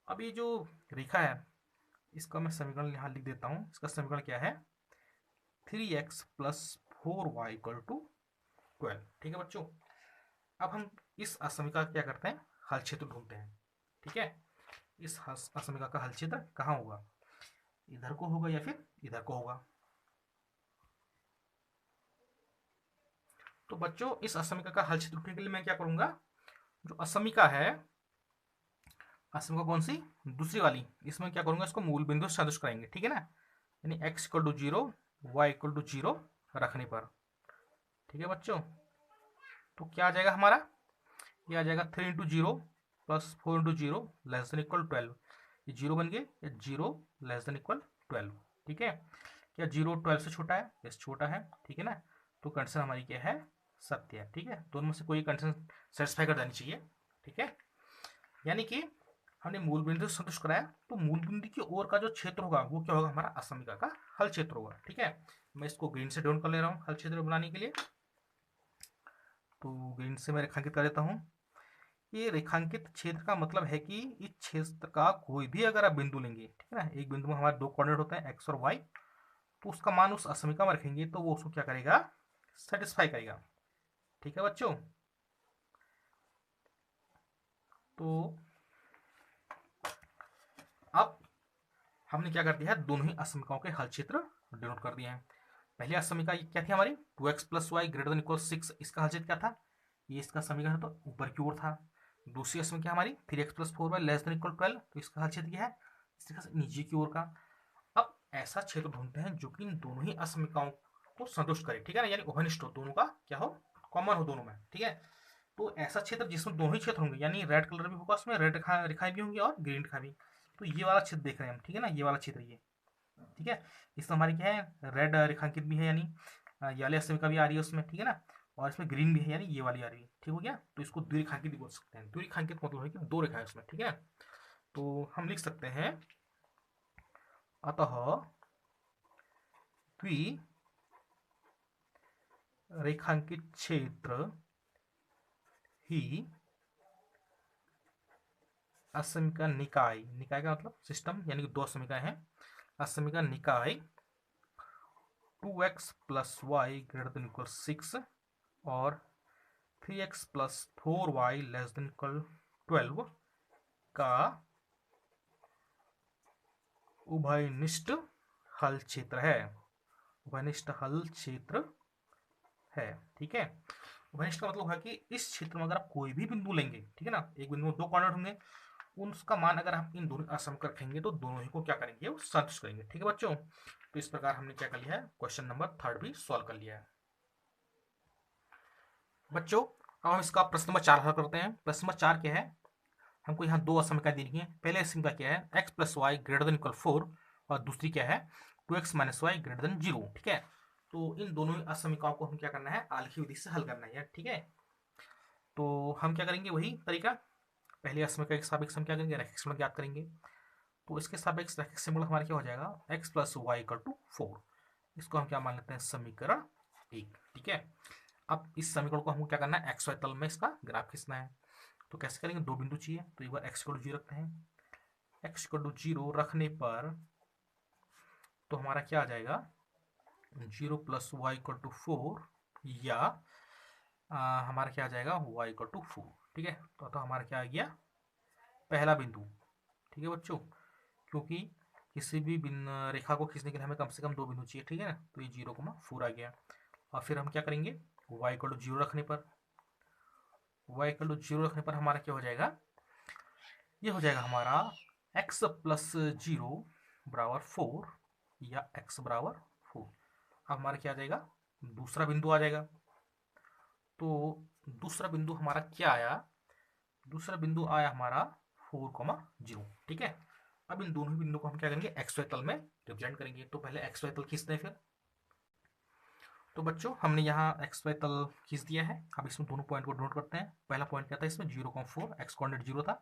अब ये जो रेखा है, इसका मैं समीकरण यहाँ लिख देता हूँ। इसका समीकरण क्या है, 3x plus 4y equal to 12। ठीक है बच्चों, अब हम इस असमीका क्या करते हैं, हल क्षेत्र ढूंढते हैं। ठीक है, इस असमीका का हल क्षेत्र कहाँ होगा, इधर को होगा या फिर इधर को होगा। तो बच्चों इस असमीका का हल क्षेत्र ढूंढने के लिए मैं क्या करूंगा, जो असमीका है, असमीका कौन सी, दूसरी वाली, इसमें क्या करूंगा, इसको मूल बिंदु से सदृश कराएंगे। ठीक है ना, यानी x equal to 0, y equal to 0 रखने पर। ठीक है बच्चों, तो क्या आ जाएगा हमारा, ये आ जाएगा 3 into zero plus 4 into zero less than equal 12। ये जीरो बन गए, ये जीरो लेस देन इक्वल 12। ठीक है, क्या जीरो 12 से छोटा है, यस छोटा है। ठीक है ना, तो कंडीशन हमारी क्या है, सत्य है। ठीक है, दोनों में से कोई कंडीशन सेटिस्फाई कर जानी चाहिए। ठीक है, यानी कि हमने मूल बिंदु से संतुष्ट कराया, तो मूल बिंदु की ओर का जो क्षेत्र होगा वो क्या होगा, हमारा असमीका का हल क्षेत्र होगा। ठीक है, मैं इसको ग्रीन से डोन कर ले रहा हूँ हल क्षेत्र बनाने के लिए। तो ग्रीन से मैं रेखांकित कर देता हूँ। ये रेखांकित क्षेत्र का मतलब है कि इस क्षेत्र का कोई भी अगर आप बिंदु लेंगे, ठीक है ना, एक बिंदु में हमारे दो कोऑर्डिनेट होते हैं एक्स और वाई, तो उसका मान उस असमीका में रखेंगे तो वो उसको क्या करेगा, सेटिस्फाई करेगा। ठीक है बच्चों, तो अब हमने क्या कर दिया है, दोनों ही असमीकाओं के हल क्षेत्र डिनोट कर दिए हैं। पहली असमीका क्या थी हमारी, 2x plus y greater than equal 6, इसका हल क्षेत्र क्या था, ये इसका समीकरण तो ऊपर की ओर था। दूसरी असमीका हमारी 3x plus 4y less than equal 12, तो इसका हल क्षेत्र क्या है, इसका नीचे की ओर का। अब ऐसा क्षेत्र ढूंढते हैं जो कि इन दोनों ही असमीकाओं को संतुष्ट करे। ठीक है ना, यानी उभयनिष्ठ हो, दोनों का क्या हो, कॉमन हो दोनों में। ठीक है, तो ऐसा क्षेत्र जिसमें दोनों ही क्षेत्र होंगे, यानी रेड कलर भी होगा उसमें, रेड रेखाएं भी होंगी और ग्रीन रेखा भी। तो ये वाला क्षेत्र देख रहे हैं हम। ठीक है ना, ये वाला क्षेत्र ये। ठीक है, इसमें हमारी क्या है, रेड रेखांकित भी है, यानी ये वाली असमीका भी आ रही है उसमें। ठीक है ना, और इसमें ग्रीन भी है, यानी ये वाली आ रही है। ठीक हो गया, तो इसको द्विरेखांकित भी बोल सकते हैं। द्विरेखांकित मतलब है कि दो रेखा है उसमें। ठीक है, तो हम लिख सकते हैं, अतः द्वि रेखांकित क्षेत्र ही असमीका निकाय, निकाय का मतलब सिस्टम, यानी कि दो असमीका है, असमीका निकाय 2x plus y greater than equal 6 और 3x plus 4y less than equal 12 का उभयनिष्ठ हल क्षेत्र है। उभयनिष्ठ हल क्षेत्र है। ठीक है, उभयनिष्ठ का मतलब है कि इस क्षेत्र में अगर आप कोई भी बिंदु लेंगे, ठीक है ना, एक बिंदु में दो कोऑर्डिनेट होंगे, उसका मान अगर हम इन दोनों असम रखेंगे तो दोनों ही को क्या करेंगे, वो संतुष्ट करेंगे। ठीक है बच्चों, तो इस प्रकार हमने क्या कर लिया है, क्वेश्चन नंबर 3 भी सॉल्व कर लिया है। बच्चों अब हम इसका प्रश्न नंबर 4 हल करते हैं। प्रश्न नंबर 4 क्या है, हमको यहाँ दो असमीका दी गई है। पहले असमीका क्या है, x plus y greater than equal 4, और दूसरी क्या है 2x minus y greater then 0। ठीक है, तो इन दोनों असमीकाओं को हम क्या करना है, आलेखी विधि से हल करना है। ठीक है, तो हम क्या करेंगे, वही तरीका, पहले असमीका के सापेक्ष हम क्या करेंगे, रैखिक संबंध ज्ञात करेंगे। तो इसके सापेक्ष रैखिक संबंध हमारा क्या हो जाएगा, x plus y equal to 4, इसको हम क्या मान लेते हैं, समीकरण 1। ठीक है, अब इस समीकरण को हमको क्या करना है, एक्स वाई तल में इसका ग्राफ खींचना है। तो कैसे करेंगे, दो बिंदु चाहिए, तो एक बार x इक्वल टू 0 रखते हैं। x इक्वल टू 0 रखने पर तो हमारा क्या आ जाएगा, 0 प्लस वाई इक्वल टू 4, या हमारा क्या आ जाएगा, y इक्वल टू 4। ठीक है, तो हमारा क्या आ गया, पहला बिंदु। ठीक है बच्चों, क्योंकि किसी भी रेखा को खींचने के लिए हमें कम से कम 2 बिंदु चाहिए, ठीक है ना। तो ये 0,4 आ गया। और फिर हम क्या करेंगे, y इक्वल टू 0 रखने पर, y इक्वल टू 0 रखने पर हमारा क्या हो जाएगा, ये हो जाएगा हमारा x प्लस 0 बराबर 4 या x बराबर 4। अब हमारा क्या आ जाएगा, दूसरा बिंदु आ जाएगा। तो दूसरा बिंदु हमारा क्या आया, दूसरा बिंदु आया हमारा 4,0, ठीक है। अब इन दोनों बिंदु को हम क्या करेंगे, एक्स वाई तल में रिप्रेजेंट करेंगे। तो पहले एक्स वाई तल खींचते हैं फिर। तो बच्चों हमने यहाँ एक्स वाई तल खींच दिया है। अब इसमें दोनों पॉइंट को नोट करते हैं। पहला पॉइंट क्या था इसमें, 0,4, एक्स कोऑर्डिनेट 0 था,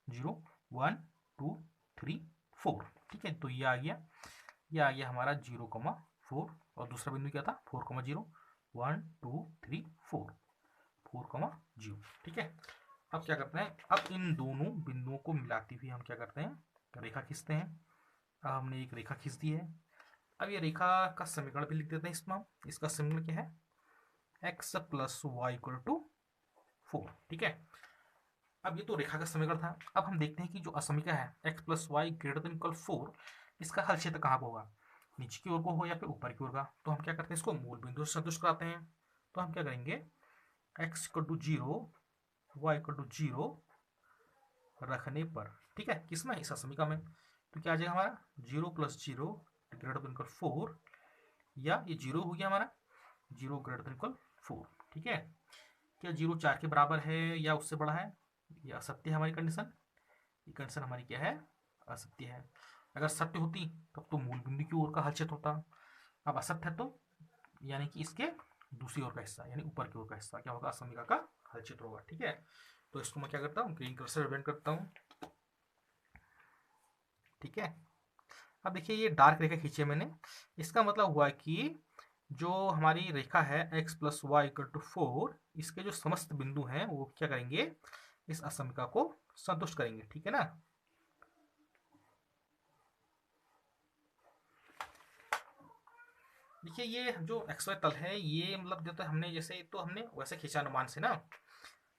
0 1 2 3 4, ठीक है। तो ये आ गया हमारा 0,4। और दूसरा बिंदु क्या था, 4,0, 1 2 3 4, 4,0, ठीक है। अब क्या करते हैं, अब इन दोनों बिंदुओं को मिलाते हुए हम क्या करते हैं, रेखा खींचते हैं। अब हमने एक रेखा खींच दी है। अब ये रेखा का समीकरण भी लिख देते हैं इसमें हम। इसका समीकरण क्या है, x plus y equal to 4, ठीक है। अब ये तो रेखा का समीकरण था। अब हम देखते हैं कि जो असमीका है x plus y greater than equal 4, इसका हल क्षेत्र कहाँ को होगा, नीचे की ओर को हो या फिर ऊपर की ओर का। तो हम क्या करते हैं, इसको मूल बिंदु से संतुष्ट कराते हैं। तो हम क्या करेंगे, x equal to 0 y equal to 0 रखने पर, ठीक है, किसमें, इस असमीका में। तो क्या आ जाएगा हमारा, 0 प्लस 0 ग्रेटर देन इक्वल 4, या ये 0 हो गया हमारा, 0 ग्रेटर देन इक्वल 4, ठीक है। क्या 0 4 के बराबर है या उससे बड़ा है, ये असत्य है हमारी कंडीशन। ये कंडीशन हमारी क्या है, असत्य है। अगर सत्य होती तब तो मूल बिंदु की ओर का हल क्षेत्र होता। अब असत्य है तो यानी कि इसके दूसरी ओर का हिस्सा, यानी ऊपर की ओर का हिस्सा क्या होगा, असमीका का हल क्षेत्र होगा, ठीक है। तो इसको मैं क्या करता हूँ, ग्रीन कलर से रिप्रेजेंट करता हूँ, ठीक है। अब देखिए ये डार्क रेखा खींची है मैंने। इसका मतलब हुआ कि जो हमारी रेखा है x plus y equal to 4, इसके जो समस्त बिंदु हैं वो क्या करेंगे, इस असमीका को संतुष्ट करेंगे, ठीक है ना। देखिए ये जो एक्स वाई तल है, ये मतलब जो तो हमने जैसे तो हमने वैसे खींचा अनुमान से ना,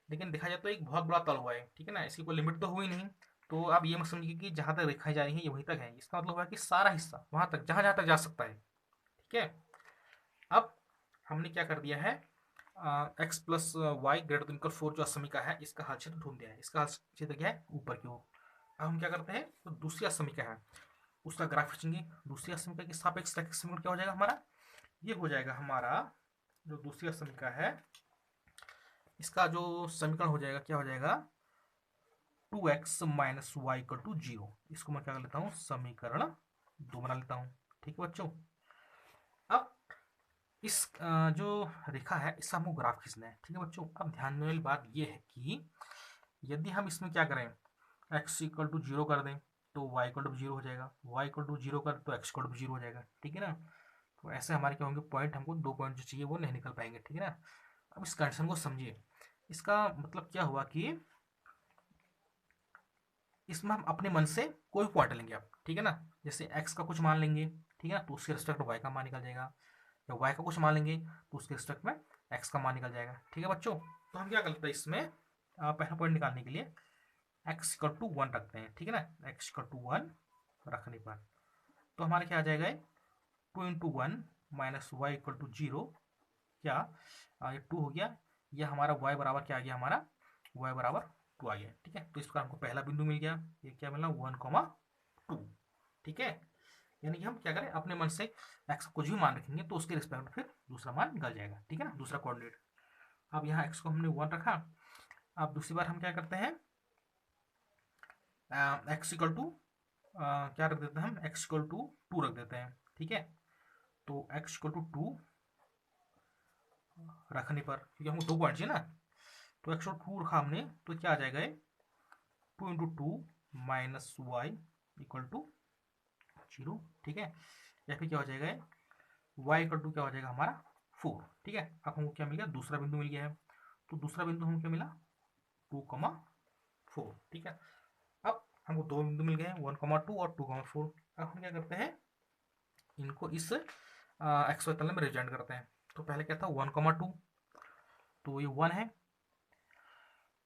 लेकिन देखा जाए तो एक बहुत बड़ा तल हुआ है, ठीक है ना। इसकी कोई लिमिट तो हुई नहीं। तो आप ये मत समझिए कि जहाँ तक रेखाएं जा रही हैं ये वहीं तक है। इसका मतलब हुआ कि सारा हिस्सा वहां तक, जहां जहां तक जा सकता है, ठीक है। अब हमने क्या कर दिया है, x plus y greater than equal 4 जो असमीका है, इसका हल क्षेत्र ढूंढ दिया है। इसका हल क्षेत्र क्या है, ऊपर की ओर। अब हम क्या करते हैं, तो दूसरी असमीका है उसका ग्राफ खींचेंगे। दूसरी असमीका के सापेक्ष रैखिक समीकरण क्या हो जाएगा हमारा, ये हो जाएगा हमारा जो दूसरी असमीका है, इसका जो समीकरण हो जाएगा क्या हो जाएगा, 2x minus y equal to 0। इसको मैं क्या कर लेता हूँ, समीकरण 2 बना लेता हूँ, ठीक है बच्चों। अब इस जो रेखा है इसका हमको ग्राफ खींचना है, ठीक है बच्चों। अब ध्यान देने वाली बात ये है कि यदि हम इसमें क्या करें, x इक्वल टू 0 कर दें तो y इक्वल टू 0 हो जाएगा, y इक्वल टू 0 कर तो x इक्वल टू 0 हो जाएगा, ठीक है ना। तो ऐसे हमारे क्या होंगे पॉइंट, हमको 2 पॉइंट जो चाहिए वो नहीं निकल पाएंगे, ठीक है ना। अब इस कंडीशन को समझिए। इसका मतलब क्या हुआ कि इसमें हम अपने मन से कोई पॉइंट लेंगे आप, ठीक है ना। जैसे x का कुछ मान लेंगे, ठीक है ना, तो उसके रिस्पेक्ट y का मान निकल जाएगा। या y का कुछ मान लेंगे तो उसके रिस्पेक्ट में x का मान निकल जाएगा, ठीक है बच्चों। तो हम क्या करते हैं इसमें, पहला पॉइंट निकालने के लिए x इक्वल टू 1 रखते हैं, ठीक है ना। x इक्वल टू 1 रखने पर तो हमारा क्या आ जाएगा, 2 into 1 minus y equal to 0, क्या ये 2 हो गया। यह हमारा y बराबर क्या आ गया, हमारा y बराबर 2 आ गया, ठीक है। तो इस प्रकार हमको पहला बिंदु मिल गया, ये क्या मिला, 1,2, ठीक है। यानी कि हम क्या करें, अपने मन से x कुछ भी मान रखेंगे तो उसके रिस्पेक्ट फिर दूसरा मान निकल जाएगा, ठीक है ना, दूसरा कोऑर्डिनेट। अब यहाँ x को हमने 1 रखा। अब दूसरी बार हम क्या करते हैं, x इक्वल टू क्या रख देते हैं हम, x इक्वल टू 2 रख देते हैं, ठीक है। तो x इक्वल टू 2 रखने पर, क्योंकि हमको 2 पॉइंट चाहिए ना, तो x इक्वल 2 रखा हमने तो क्या आ जाएगा, 2 into 2 minus y equal to 0, ठीक है। या फिर क्या हो जाएगा, y इक्वल टू क्या हो जाएगा हमारा 4, ठीक है। अब हमको क्या मिल गया, दूसरा बिंदु मिल गया है। तो दूसरा बिंदु हमको क्या मिला, 2,4, ठीक है। अब हमको 2 बिंदु मिल गए हैं, 1,2 और 2,4। अब हम क्या करते हैं, इनको इस एक्स वाई तल में रिप्रेजेंट करते हैं। तो पहले क्या था, 1,2, तो ये 1 है,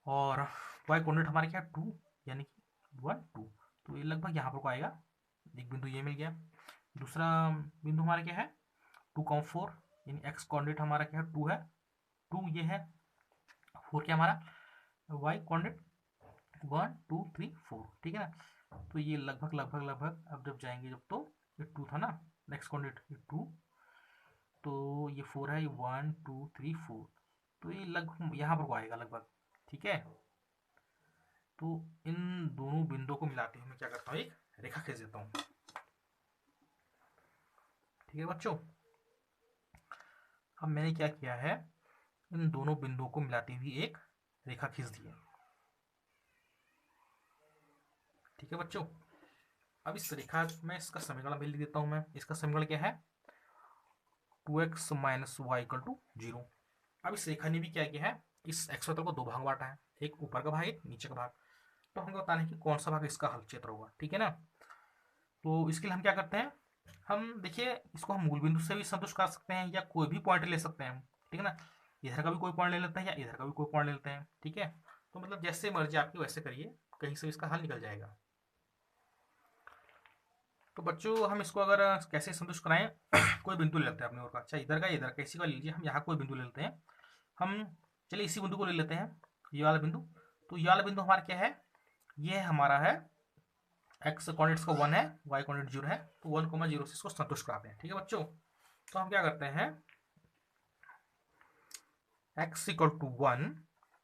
और y कोऑर्डिनेट हमारे क्या है 2, यानी कि 1 2। तो ये लगभग यहाँ पर को आएगा, एक बिंदु ये मिल गया। दूसरा बिंदु हमारा क्या है 2,4, यानी एक्स कोऑर्डिनेट हमारा क्या है 2 है, 2 ये है, 4 क्या हमारा वाई कोऑर्डिनेट 1 2 3 4, ठीक है ना। तो ये लगभग लगभग लगभग अब जब जाएंगे जब तो ये 2 था ना, नेक्स्ट कोऑर्डिनेट ये 2, तो ये 4 है, ये 1 2 3 4, तो ये लगभग यहाँ पर को आएगा लगभग, ठीक है। तो इन दोनों बिंदुओं को मिलाते हुए मैं क्या करता हूँ एक रेखा खींच देता हूँ, ठीक है बच्चों। अब मैंने क्या किया है इन दोनों बिंदुओं को मिलाते हुए एक रेखा खींच दी है, ठीक है बच्चों। अब इस रेखा में इसका समीकरण भी लिख देता हूं मैं। इसका समीकरण क्या है 2x minus y equal to 0। अब इस रेखा ने भी क्या किया है इस एक्स वक्र को दो भाग बांटा है, एक ऊपर का भाग एक नीचे का भाग। तो हमको बताना है कि कौन सा भाग इसका हल क्षेत्र होगा, ठीक है ना। तो इसके लिए हम क्या करते हैं, हम देखिए इसको हम मूल बिंदु से भी संतुष्ट कर सकते हैं या कोई भी पॉइंट ले सकते हैं, ठीक है ना। इधर का भी कोई पॉइंट ले लेते हैं या इधर का भी कोई पॉइंट ले लेते हैं, ठीक है। तो मतलब जैसे मर्जी आपकी वैसे करिए, कहीं से इसका हल निकल जाएगा। तो बच्चों हम इसको अगर कैसे संतुष्ट कराएं कोई बिंदु ले लेते हैं अपने और का, चाहे इधर का इधर का, इसी का लीजिए, हम यहाँ कोई बिंदु ले लेते हैं। हम चलिए इसी बिंदु को ले लेते हैं, ये वाला बिंदु। तो ये वाला बिंदु हमारा क्या है, ये हमारा है एक्स कोऑर्डिनेट्स का 1 है, वाई कोऑर्डिनेट 0 है, तो 1,0 से इसको संतुष्ट कराते हैं, ठीक है बच्चों। तो हम क्या करते हैं x equal to 1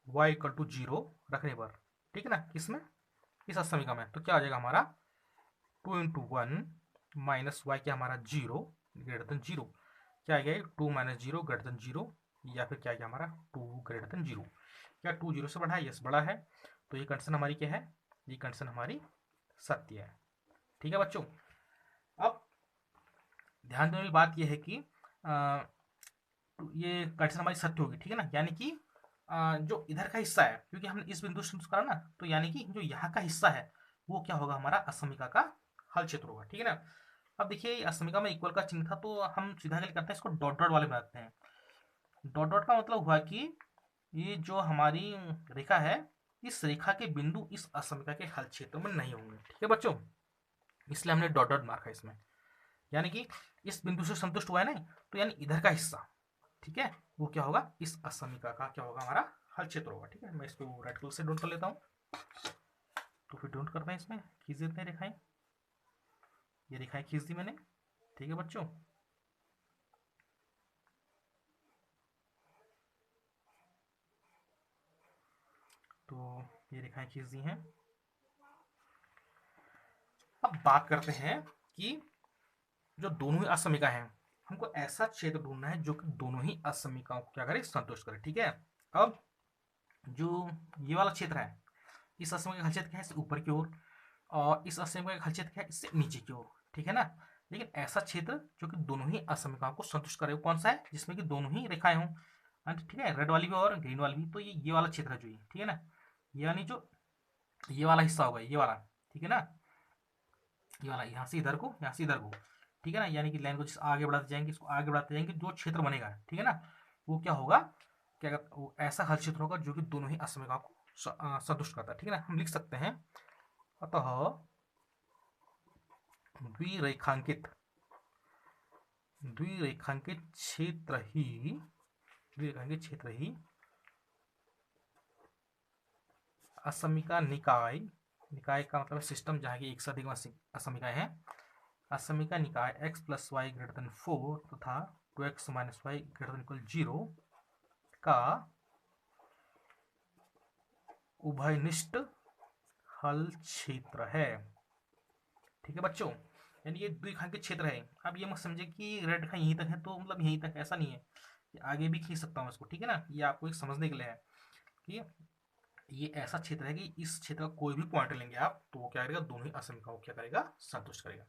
y equal to 0 रखने पर, ठीक है ना, किसमें इस समीकरण में, तो क्या आ जाएगा हमारा 2 इंटू 1 माइनस वाई क्या हमारा 0 ग्रेटर देन 0, क्या आ गया 2 माइनस 0 ग्रेटर देन 0, या फिर क्या आ गया हमारा 2 ग्रेटर देन 0। क्या 2 0 से बड़ा है, यस बड़ा है, तो ये कंडीशन हमारी क्या है, ये कंडीशन हमारी सत्य है, ठीक है बच्चों। अब ध्यान देने वाली बात यह है कि तो ये कंडीशन हमारी सत्य होगी, ठीक है ना, यानी कि जो इधर का हिस्सा है, क्योंकि हमने इस बिंदु से करा ना, तो यानी कि जो यहाँ का हिस्सा है वो क्या होगा हमारा असमिका का हल क्षेत्र होगा, ठीक है ना। अब देखिए असमिका में इक्वल का चिन्ह था, तो हम सीधा क्या करते हैं इसको डॉट डॉट वाले बनाते हैं। डॉट डॉट का मतलब हुआ कि ये जो हमारी रेखा है, इस रेखा के बिंदु इस असमिका के हल क्षेत्र में नहीं होंगे, ठीक है बच्चों, इसलिए हमने डॉट डॉट मार्का इसमें। यानी कि इस बिंदु से संतुष्ट हुआ है ना, तो यानी इधर का हिस्सा, ठीक है, वो क्या होगा इस असमिका का क्या होगा हमारा हल क्षेत्र होगा, ठीक है। मैं इसको रेड कलर से डोंट कर लेता हूँ, तो फिर डोंट करते हैं, इसमें खींच देते हैं रेखाएं, ये रेखाएं खींच दी मैंने, ठीक है बच्चों। तो ये रेखाएं खींच दी हैं। अब बात करते हैं कि जो दोनों ही असमिका हैं, हमको ऐसा क्षेत्र ढूंढना है जो कि दोनों ही असमिकाओं को क्या करे संतुष्ट करे, ठीक है। अब जो ये वाला क्षेत्र है, इस असमिका का हल क्षेत्र क्या है ऊपर की ओर, और इस असमिका का हल क्षेत्र क्या है इससे नीचे की ओर, ठीक है ना। लेकिन ऐसा क्षेत्र जो कि दोनों ही असमिकाओं को संतुष्ट करे वो कौन सा है, जिसमें कि दोनों ही रेखाएं हों, ठीक है, रेड वाली भी और ग्रीन वाली भी। तो ये वाला क्षेत्र है जो ये, ठीक है ना, यानी जो ये वाला हिस्सा होगा ये वाला, ठीक है ना, ये वाला यहाँ से इधर को यहाँ से इधर को, ठीक है ना, यानी कि लाइन को जिस आगे बढ़ाते जाएंगे इसको आगे बढ़ाते जाएंगे, जो क्षेत्र बनेगा, ठीक है ना, वो क्या होगा, क्या वो ऐसा हल क्षेत्र होगा जो कि दोनों ही असमिकाओं को संतुष्ट करता है, ठीक है ना। हम लिख सकते हैं अतः द्विरेखांकित द्विरेखांकित क्षेत्र ही असमिका निकाय, निकाय का मतलब सिस्टम जहाँ की एक से अधिक असमिकाएं हैं, असमिका निकाय x plus y greater than 4 तथा 2x minus y greater than equal 0 का उभयनिष्ठ हल क्षेत्र है, ठीक है बच्चों। यानी ये द्विरेखांकित क्षेत्र है। अब ये मत समझे कि रेड रेखा यहीं तक है तो मतलब यहीं तक, ऐसा नहीं है, कि आगे भी खींच सकता हूँ इसको, ठीक है ना। ये आपको एक समझने के लिए है कि ये ऐसा क्षेत्र है कि इस क्षेत्र का कोई भी पॉइंट लेंगे आप तो वो क्या करेगा दोनों ही असमिकाओं को क्या करेगा संतुष्ट करेगा।